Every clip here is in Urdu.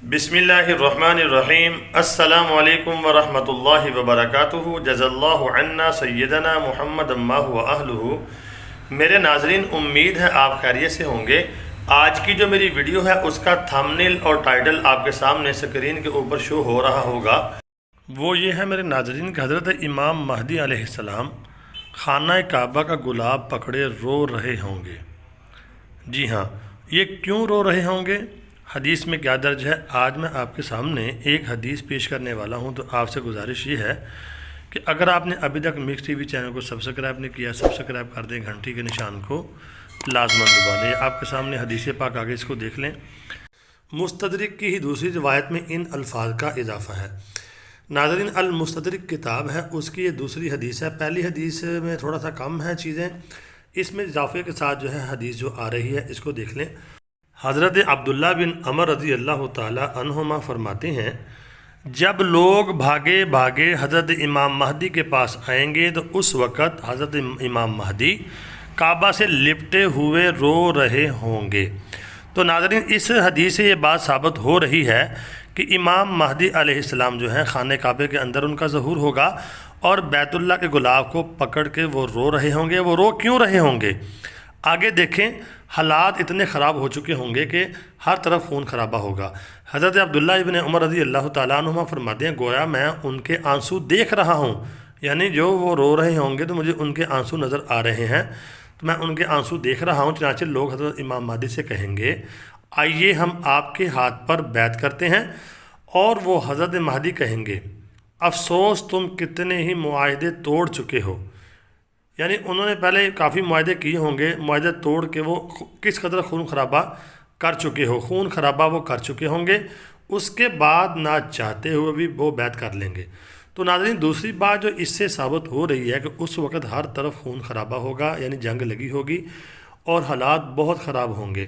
بسم اللہ الرحمن الرحیم۔ السلام علیکم ورحمۃ اللہ وبرکاتہ۔ جزا اللہ عنا سیدنا محمد اما و اہلہ۔ میرے ناظرین، امید ہے آپ خیریت سے ہوں گے۔ آج کی جو میری ویڈیو ہے اس کا تھمبنیل اور ٹائٹل آپ کے سامنے سکرین کے اوپر شو ہو رہا ہوگا۔ وہ یہ ہے میرے ناظرین کہ حضرت امام مہدی علیہ السلام خانہ کعبہ کا گلاب پکڑے رو رہے ہوں گے۔ جی ہاں، یہ کیوں رو رہے ہوں گے؟ حدیث میں کیا درج ہے؟ آج میں آپ کے سامنے ایک حدیث پیش کرنے والا ہوں، تو آپ سے گزارش یہ ہے کہ اگر آپ نے ابھی تک مکس ٹی وی چینل کو سبسکرائب نہیں کیا، سبسکرائب کر دیں، گھنٹی کے نشان کو لازماً دبا لیں۔ آپ کے سامنے حدیث پاک آگے اس کو دیکھ لیں۔ مستدرک کی ہی دوسری روایت میں ان الفاظ کا اضافہ ہے۔ ناظرین، المستدرک کتاب ہے، اس کی یہ دوسری حدیث ہے۔ پہلی حدیث میں تھوڑا سا کم ہے چیزیں، اس میں اضافے کے ساتھ جو ہے حدیث جو آ رہی ہے اس کو دیکھ لیں۔ حضرت عبداللہ بن عمر رضی اللہ تعالی عنہما فرماتے ہیں، جب لوگ بھاگے بھاگے حضرت امام مہدی کے پاس آئیں گے تو اس وقت حضرت امام مہدی کعبہ سے لپٹے ہوئے رو رہے ہوں گے۔ تو ناظرین، اس حدیث سے یہ بات ثابت ہو رہی ہے کہ امام مہدی علیہ السلام جو ہیں خانہ کعبے کے اندر ان کا ظہور ہوگا، اور بیت اللہ کے گلاب کو پکڑ کے وہ رو رہے ہوں گے۔ وہ رو کیوں رہے ہوں گے؟ آگے دیکھیں، حالات اتنے خراب ہو چکے ہوں گے کہ ہر طرف خون خرابہ ہوگا۔ حضرت عبداللہ ابن عمر رضی اللہ تعالیٰ عنہما فرماتے ہیں، گویا میں ان کے آنسو دیکھ رہا ہوں، یعنی جو وہ رو رہے ہوں گے تو مجھے ان کے آنسو نظر آ رہے ہیں، تو میں ان کے آنسو دیکھ رہا ہوں۔ چنانچہ لوگ حضرت امام مہدی سے کہیں گے، آئیے ہم آپ کے ہاتھ پر بیعت کرتے ہیں، اور وہ حضرت مہدی کہیں گے، افسوس تم کتنے ہی معاہدے توڑ چکے ہو۔ یعنی انہوں نے پہلے کافی معاہدے کیے ہوں گے، معاہدے توڑ کے وہ کس قدر خون خرابہ کر چکے ہو، خون خرابہ وہ کر چکے ہوں گے، اس کے بعد نہ چاہتے ہوئے بھی وہ بیعت کر لیں گے۔ تو ناظرین، دوسری بات جو اس سے ثابت ہو رہی ہے کہ اس وقت ہر طرف خون خرابہ ہوگا، یعنی جنگ لگی ہوگی اور حالات بہت خراب ہوں گے،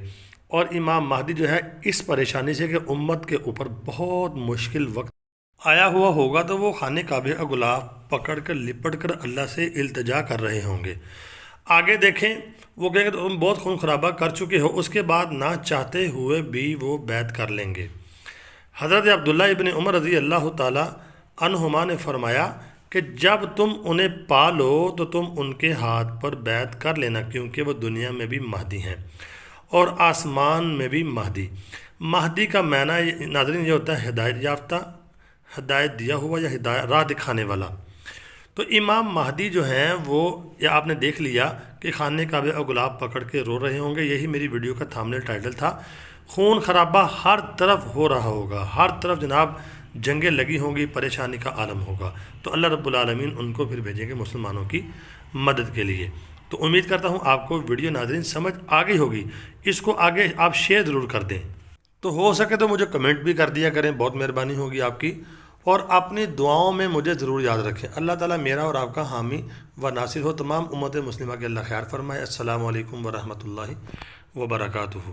اور امام مہدی جو ہے اس پریشانی سے کہ امت کے اوپر بہت مشکل وقت آیا ہوا ہوگا، تو وہ خانہ کعبہ کا گلاب پکڑ کر لپٹ کر اللہ سے التجا کر رہے ہوں گے۔ آگے دیکھیں، وہ کہیں گے تم بہت خون خرابہ کر چکے ہو، اس کے بعد نہ چاہتے ہوئے بھی وہ بیعت کر لیں گے۔ حضرت عبداللہ ابن عمر رضی اللہ تعالی عنہما نے فرمایا کہ جب تم انہیں پالو تو تم ان کے ہاتھ پر بیعت کر لینا، کیونکہ وہ دنیا میں بھی مہدی ہیں اور آسمان میں بھی مہدی۔ مہدی کا معنی ناظرین یہ ہوتا ہے ہدایت یافتہ، ہدایت دیا ہوا، یا راہ دکھانے والا۔ تو امام مہدی جو ہیں وہ، یا آپ نے دیکھ لیا کہ خانہ کعبہ کا گلاب پکڑ کے رو رہے ہوں گے۔ یہی میری ویڈیو کا تھمبنیل ٹائٹل تھا۔ خون خرابہ ہر طرف ہو رہا ہوگا، ہر طرف جناب جنگیں لگی ہوں گی، پریشانی کا عالم ہوگا، تو اللہ رب العالمین ان کو پھر بھیجیں گے مسلمانوں کی مدد کے لیے۔ تو امید کرتا ہوں آپ کو ویڈیو ناظرین سمجھ آ گئی ہوگی۔ اس کو آگے آپ شیئر ضرور کر دیں، تو ہو سکے تو مجھے کمنٹ بھی کر دیا کریں، بہت مہربانی ہوگی آپ کی، اور اپنی دعاؤں میں مجھے ضرور یاد رکھیں۔ اللہ تعالیٰ میرا اور آپ کا حامی و ناصر ہو، تمام امت مسلمہ کے اللہ خیر فرمائے۔ السلام علیکم ورحمۃ اللہ وبرکاتہ۔